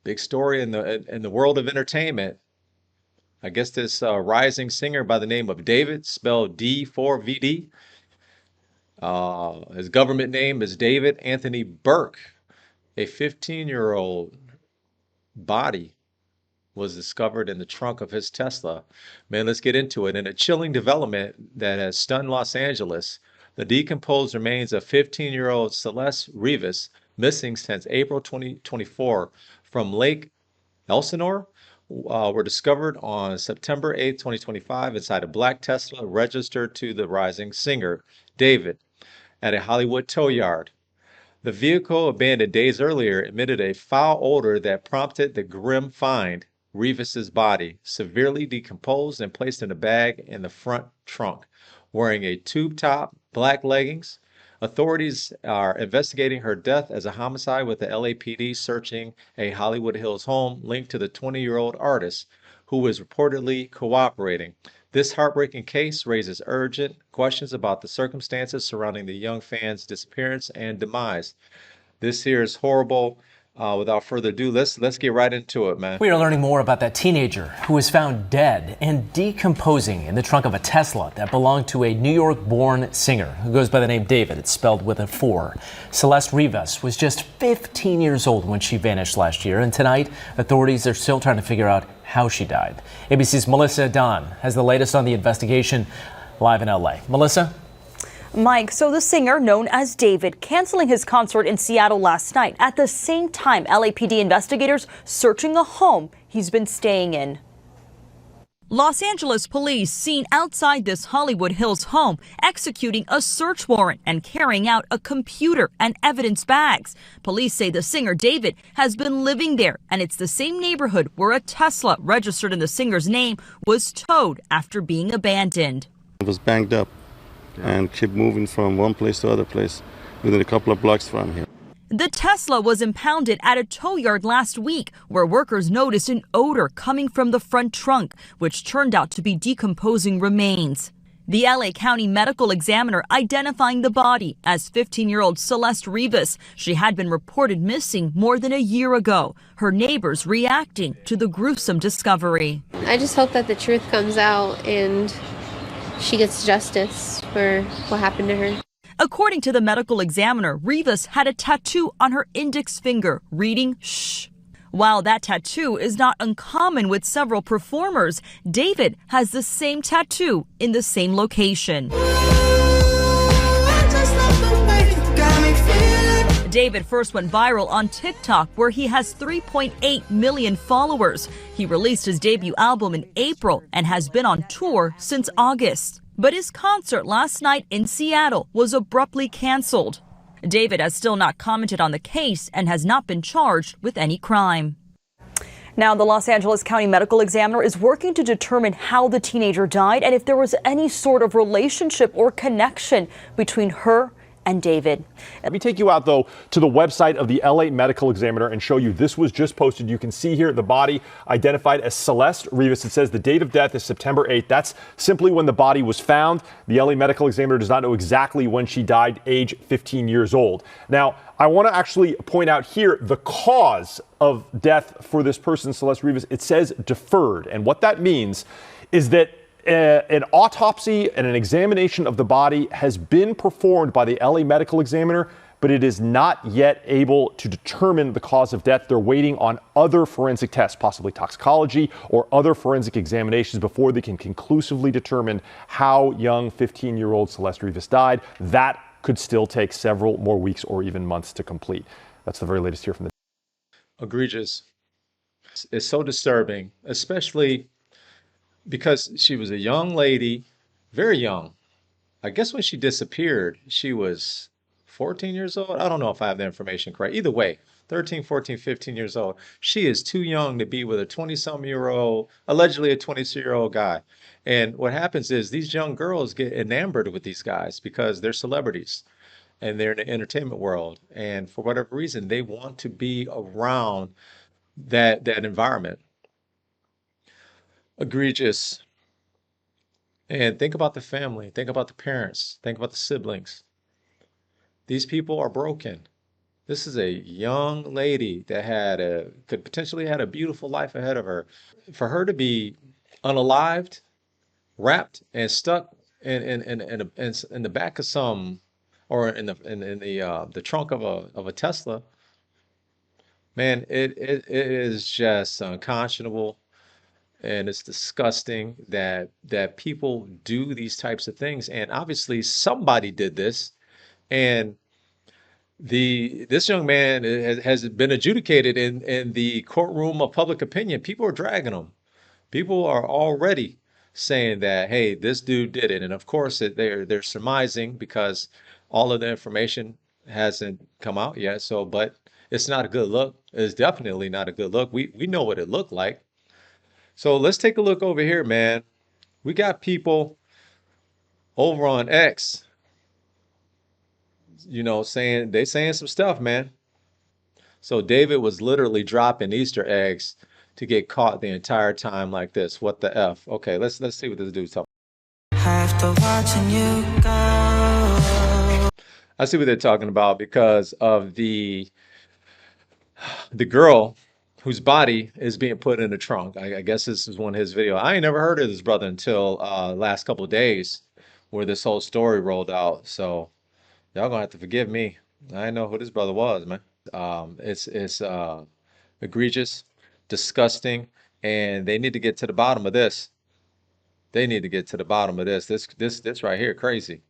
Big story in the world of entertainment. I guess this rising singer by the name of David, spelled D4vd. His government name is David Anthony Burke. A 15-year-old body was discovered in the trunk of his Tesla. Man, let's get into it. In a chilling development that has stunned Los Angeles, the decomposed remains of 15-year-old Celeste Rivas, missing since April 2024 from Lake Elsinore, were discovered on September 8, 2025, inside a black Tesla registered to the rising singer, David, at a Hollywood tow yard. The vehicle, abandoned days earlier, emitted a foul odor that prompted the grim find. Rivas's body, severely decomposed and placed in a bag in the front trunk, wearing a tube top, black leggings. Authorities are investigating her death as a homicide, with the LAPD searching a Hollywood Hills home linked to the 20-year-old artist, who is reportedly cooperating. This heartbreaking case raises urgent questions about the circumstances surrounding the young fan's disappearance and demise. This here is horrible. Without further ado, let's get right into it, man. We are learning more about that teenager who was found dead and decomposing in the trunk of a Tesla that belonged to a New York-born singer who goes by the name David. It's spelled with a 4. Celeste Rivas was just 15 years old when she vanished last year, and tonight authorities are still trying to figure out how she died. ABC's Melissa Don has the latest on the investigation live in LA. Melissa? Mike, so the singer, known as David, canceling his concert in Seattle last night. At the same time, LAPD investigators searching a home he's been staying in. Los Angeles police seen outside this Hollywood Hills home executing a search warrant and carrying out a computer and evidence bags. Police say the singer David has been living there, and it's the same neighborhood where a Tesla registered in the singer's name was towed after being abandoned. It was banged up and kept moving from one place to other place within a couple of blocks from here. The Tesla was impounded at a tow yard last week, where workers noticed an odor coming from the front trunk, which turned out to be decomposing remains. The LA County medical examiner identifying the body as 15-year-old Celeste Rivas. She had been reported missing more than a year ago. Her neighbors reacting to the gruesome discovery. I just hope that the truth comes out and she gets justice for what happened to her. According to the medical examiner, Rivas had a tattoo on her index finger reading "shh." While that tattoo is not uncommon with several performers, David has the same tattoo in the same location. David first went viral on TikTok, where he has 3.8 million followers. He released his debut album in April and has been on tour since August. But his concert last night in Seattle was abruptly canceled. David has still not commented on the case and has not been charged with any crime. Now, the Los Angeles County medical examiner is working to determine how the teenager died and if there was any sort of relationship or connection between her and David. Let me take you out, though, to the website of the LA Medical Examiner and show you this was just posted. You can see here the body identified as Celeste Rivas. It says the date of death is September 8th. That's simply when the body was found. The LA Medical Examiner does not know exactly when she died, age 15 years old. Now, I want to actually point out here the cause of death for this person, Celeste Rivas. It says deferred. And what that means is that an autopsy and an examination of the body has been performed by the LA Medical Examiner, but it is not yet able to determine the cause of death. They're waiting on other forensic tests, possibly toxicology or other forensic examinations, before they can conclusively determine how young 15-year-old Celeste Rivas died. That could still take several more weeks or even months to complete. That's the very latest here from the... Egregious. It's so disturbing, especially because she was a young lady, very young. I guess when she disappeared, she was 14 years old. I don't know if I have the information correct. Either way, 13, 14, 15 years old. She is too young to be with a 20-some-year-old, allegedly a 22-year-old guy. And what happens is these young girls get enamored with these guys because they're celebrities and they're in the entertainment world. And for whatever reason, they want to be around that environment. Egregious. And think about the family, think about the parents, think about the siblings. These people are broken. This is a young lady that could potentially had a beautiful life ahead of her. For her to be unalived, wrapped and stuck in the back of some, or in the trunk of a Tesla, man, it is just unconscionable, and it's disgusting that people do these types of things. And obviously somebody did this, and this young man has been adjudicated in the courtroom of public opinion. People are dragging him. People are already saying that, hey, this dude did it. And of course, they're surmising because all of the information hasn't come out yet. So, but it's not a good look. It's definitely not a good look. We know what it looked like. So let's take a look over here, man. We got people over on X, saying some stuff, man. So David was literally dropping Easter eggs to get caught the entire time like this. What the F? Okay, let's see what this dude's talking. After watching you go. I see what they're talking about because of the girl whose body is being put in the trunk. I guess this is one of his videos. I ain't never heard of this brother until last couple of days where this whole story rolled out. So y'all gonna have to forgive me. I didn't know who this brother was, man. It's egregious, disgusting, and they need to get to the bottom of this. They need to get to the bottom of this. This right here, crazy.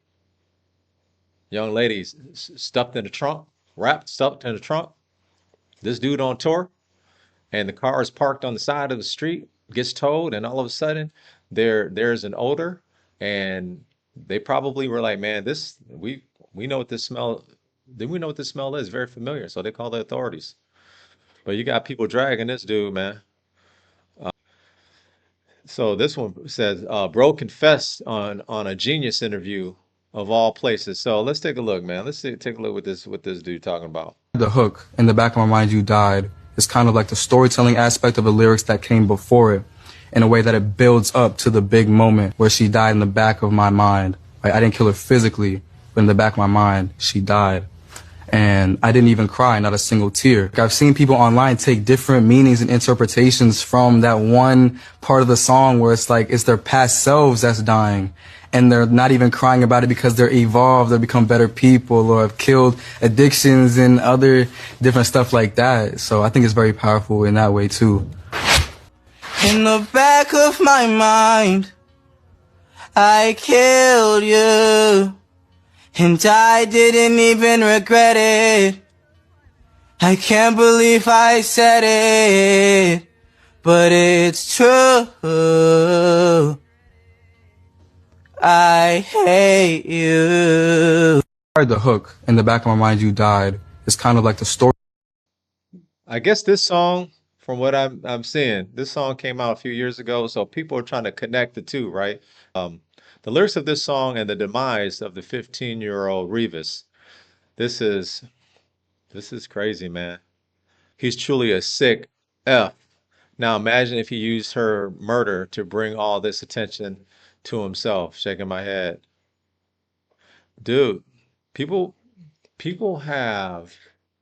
Young ladies stuffed in the trunk, wrapped, stuffed in the trunk. This dude on tour, and the car is parked on the side of the street, gets towed, and all of a sudden there's an odor, and they probably were like, man, we know what this smell. Then we know what this smell is. Very familiar. So they call the authorities. But you got people dragging this dude, man. So this one says, bro confessed on a Genius interview of all places. So let's take a look, man. Take a look what this dude talking about. The hook, in the back of my mind, you died, is kind of like the storytelling aspect of the lyrics that came before it, in a way that it builds up to the big moment where she died in the back of my mind. Like, I didn't kill her physically, but in the back of my mind, she died. And I didn't even cry, not a single tear. I've seen people online take different meanings and interpretations from that one part of the song where it's like it's their past selves that's dying. And they're not even crying about it because they're evolved, they've become better people, or have killed addictions and other different stuff like that. So I think it's very powerful in that way too. In the back of my mind, I killed you. And I didn't even regret it. I can't believe I said it, but it's true. I hate you. The hook, in the back of my mind, you died, is kind of like the story. I guess this song, from what I'm seeing, this song came out a few years ago, so people are trying to connect the two, right? The lyrics of this song and the demise of the 15-year-old Rivas. This is crazy, man. He's truly a sick F. Now imagine if he used her murder to bring all this attention to himself. Shaking my head. Dude, people have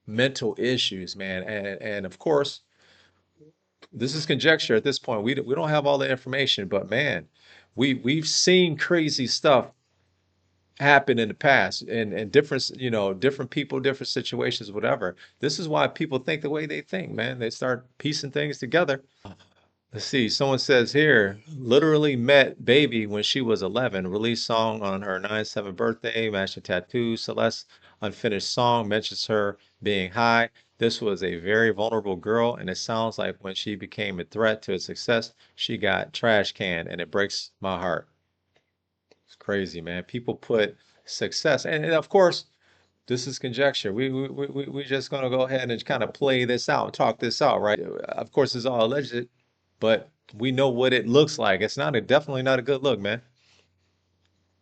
mental issues, man. And of course, this is conjecture at this point. We don't have all the information, but man, we've seen crazy stuff happen in the past and different, different people, different situations, whatever. This is why people think the way they think, man. They start piecing things together. Let's see. Someone says here, literally met baby when she was 11. Released song on her 9/7 birthday. Matching tattoo. Celeste unfinished song mentions her being high. This was a very vulnerable girl, and it sounds like when she became a threat to its success, she got trash canned, and it breaks my heart. It's crazy, man. People put success, and of course, this is conjecture. We just gonna go ahead and kind of play this out, talk this out, right? Of course, it's all alleged, but we know what it looks like. It's definitely not a good look, man.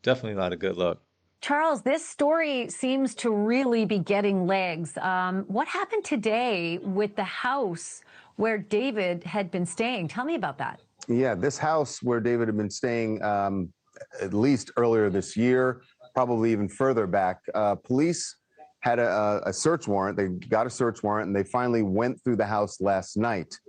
Definitely not a good look. Charles, this story seems to really be getting legs. What happened today with the house where David had been staying? Tell me about that. Yeah, this house where David had been staying at least earlier this year, probably even further back. Police had a search warrant. They got a search warrant, and they finally went through the house last night.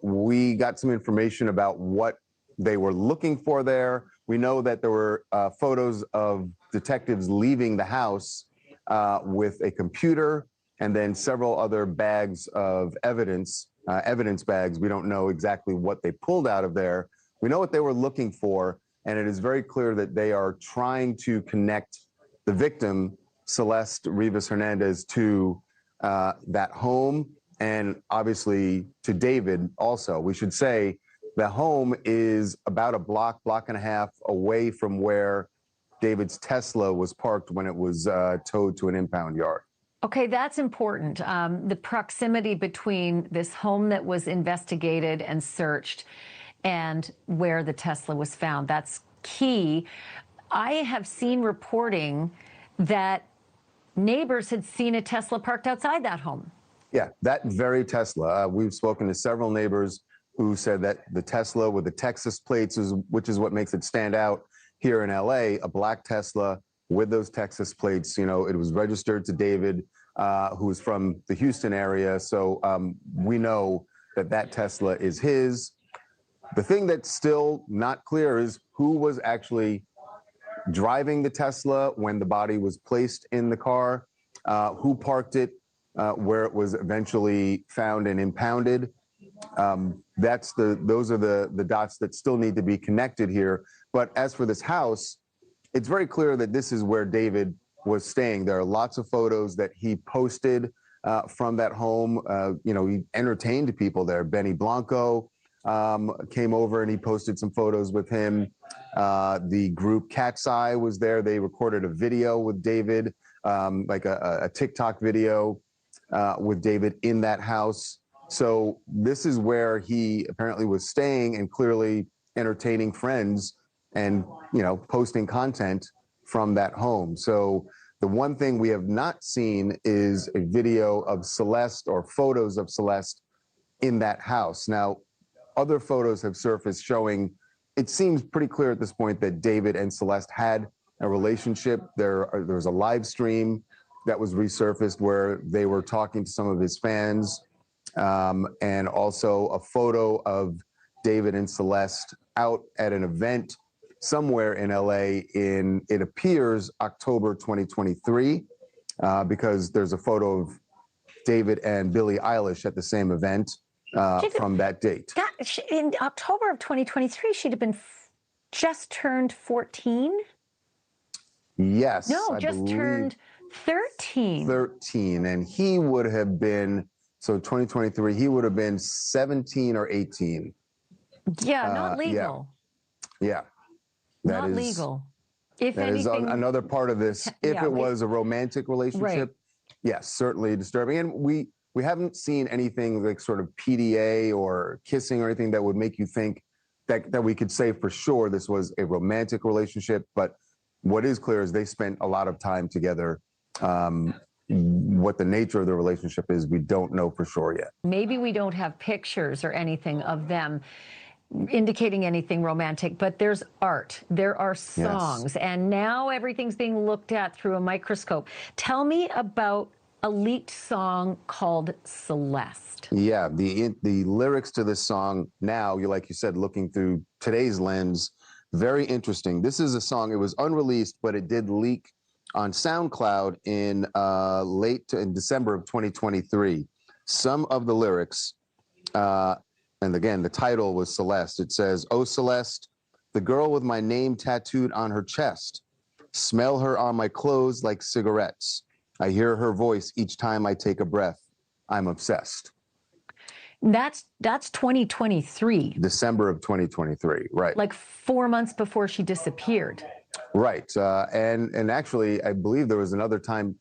We got some information about what they were looking for there. We know that there were photos of detectives leaving the house with a computer and then several other bags of evidence, evidence bags. We don't know exactly what they pulled out of there. We know what they were looking for, and it is very clear that they are trying to connect the victim, Celeste Rivas Hernandez, to that home and obviously to David also. We should say the home is about a block and a half away from where David's Tesla was parked when it was towed to an impound yard. Okay, that's important. The proximity between this home that was investigated and searched and where the Tesla was found, that's key. I have seen reporting that neighbors had seen a Tesla parked outside that home. Yeah, that very Tesla. We've spoken to several neighbors who said that the Tesla with the Texas plates, which is what makes it stand out here in LA, a black Tesla with those Texas plates. You know, it was registered to David, who is from the Houston area. So we know that that Tesla is his. The thing that's still not clear is who was actually driving the Tesla when the body was placed in the car, who parked it where it was eventually found and impounded. Those are the dots that still need to be connected here. But as for this house, it's very clear that this is where David was staying. There are lots of photos that he posted from that home. You know, he entertained people there. Benny Blanco came over and he posted some photos with him. The group Cat's Eye was there. They recorded a video with David, like a TikTok video with David in that house. So this is where he apparently was staying and clearly entertaining friends and, you know, posting content from that home. So the one thing we have not seen is a video of Celeste or photos of Celeste in that house. Now, other photos have surfaced showing, it seems pretty clear at this point that David and Celeste had a relationship. There was a live stream that was resurfaced where they were talking to some of his fans. And also a photo of David and Celeste out at an event somewhere in LA in, it appears, October 2023, because there's a photo of David and Billie Eilish at the same event from that date. In October of 2023, she'd have been just turned 14? Yes. No, just turned 13. 13, and he would have been, so 2023, he would have been 17 or 18. Yeah, not legal. Yeah. Not legal. If that anything, is another part of this. If it was a romantic relationship, yes, certainly disturbing. And we haven't seen anything like sort of PDA or kissing or anything that would make you think that we could say for sure this was a romantic relationship. But what is clear is they spent a lot of time together. What the nature of the relationship is, we don't know for sure yet. maybe we don't have pictures or anything of them indicating anything romantic, but there's art, there are songs, and now everything's being looked at through a microscope. Tell me about a leaked song called Celeste. Yeah, the lyrics to this song now, like you said, looking through today's lens, very interesting. This is a song, it was unreleased, but it did leak on SoundCloud in in December of 2023. Some of the lyrics, and again, the title was Celeste. It says, "Oh, Celeste, the girl with my name tattooed on her chest. Smell her on my clothes like cigarettes. I hear her voice each time I take a breath. I'm obsessed." That's 2023. December of 2023, right. Like 4 months before she disappeared. Right. And actually, I believe there was another time.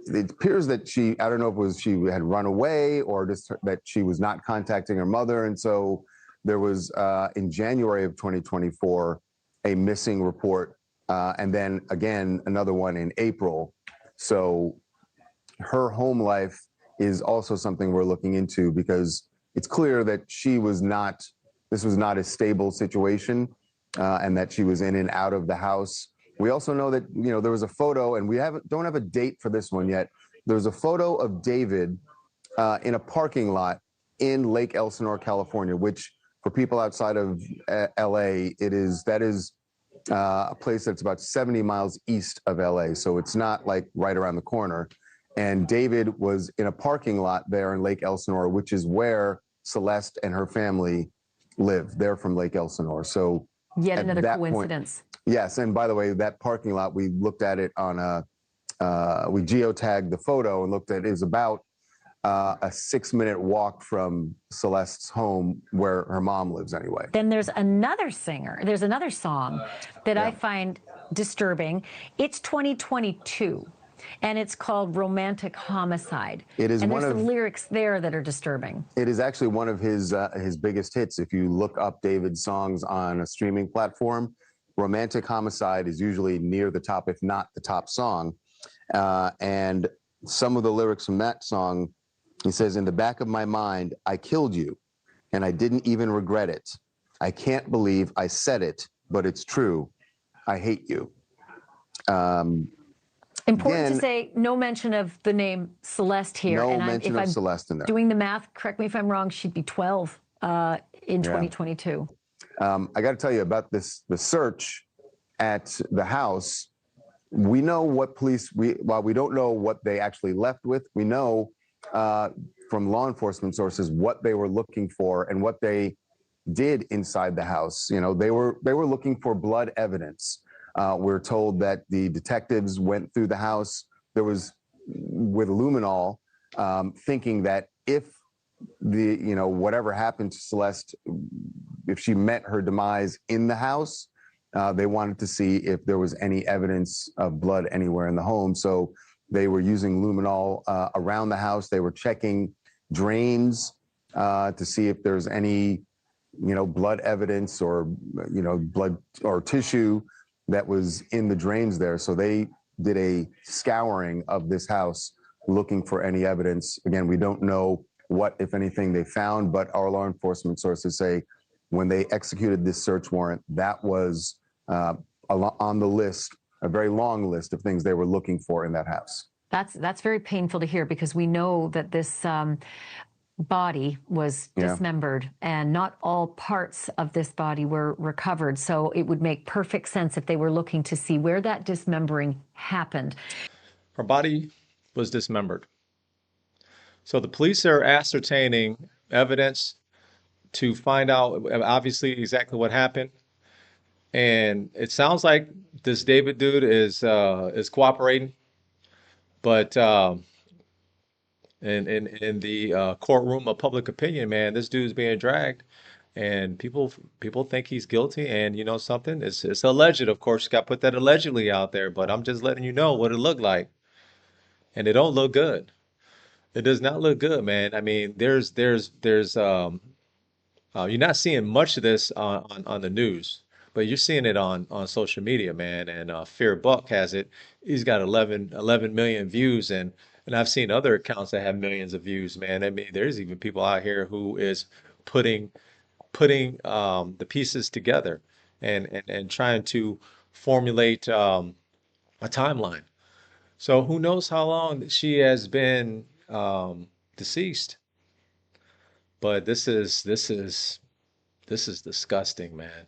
It appears that I don't know if it was she had run away or just that she was not contacting her mother. And so there was, in January of 2024, a missing report. And then again, another one in April. So her home life is also something we're looking into because it's clear that this was not a stable situation and that she was in and out of the house. We also know that, there was a photo, and we don't have a date for this one yet. There's a photo of David in a parking lot in Lake Elsinore, California, which for people outside of LA, that is a place that's about 70 miles east of LA. So it's not like right around the corner. And David was in a parking lot there in Lake Elsinore, which is where Celeste and her family live. They're from Lake Elsinore. So Yet at another that coincidence. Point, yes. And by the way, that parking lot, we looked at it on we geotagged the photo and looked at it. It was about a 6-minute walk from Celeste's home where her mom lives anyway. Then there's another singer. There's another song that I find disturbing. It's 2022. And it's called Romantic Homicide. It is, and one there's of some lyrics there that are disturbing. It is actually one of his biggest hits. If you look up David's songs on a streaming platform, Romantic Homicide is usually near the top, if not the top song. And some of the lyrics from that song, he says, "In the back of my mind, I killed you, and I didn't even regret it. I can't believe I said it, but it's true. I hate you." Important to say, no mention of the name Celeste here. No and mention of Celeste in there. Doing the math, correct me if I'm wrong, she'd be 12 in 2022. I got to tell you about the search at the house. We know what while we don't know what they actually left with, we know from law enforcement sources what they were looking for and what they did inside the house. They were looking for blood evidence. We're told that the detectives went through the house. There was with luminol, thinking that if whatever happened to Celeste, if she met her demise in the house, they wanted to see if there was any evidence of blood anywhere in the home. So they were using luminol around the house. They were checking drains to see if there's any, blood evidence or, blood or tissue that was in the drains there. So they did a scouring of this house looking for any evidence. Again, we don't know what, if anything, they found, but our law enforcement sources say when they executed this search warrant, that was on the list, a very long list of things they were looking for in that house. That's very painful to hear, because we know that this body was dismembered and not all parts of this body were recovered. So it would make perfect sense if they were looking to see where that dismembering happened. Her body was dismembered. So the police are ascertaining evidence to find out, obviously, exactly what happened. And it sounds like this David dude is cooperating, but in the courtroom of public opinion, man, this dude's being dragged, and people think he's guilty. And you know something? It's alleged, of course. Got to put that allegedly out there, but I'm just letting you know what it looked like, and it don't look good. It does not look good, man. I mean, there's you're not seeing much of this on the news, but you're seeing it on social media, man. And Fear Buck has it. He's got 11 million views, and I've seen other accounts that have millions of views, man. I mean, there's even people out here who is putting the pieces together and trying to formulate a timeline. So who knows how long she has been deceased? But this is disgusting, man.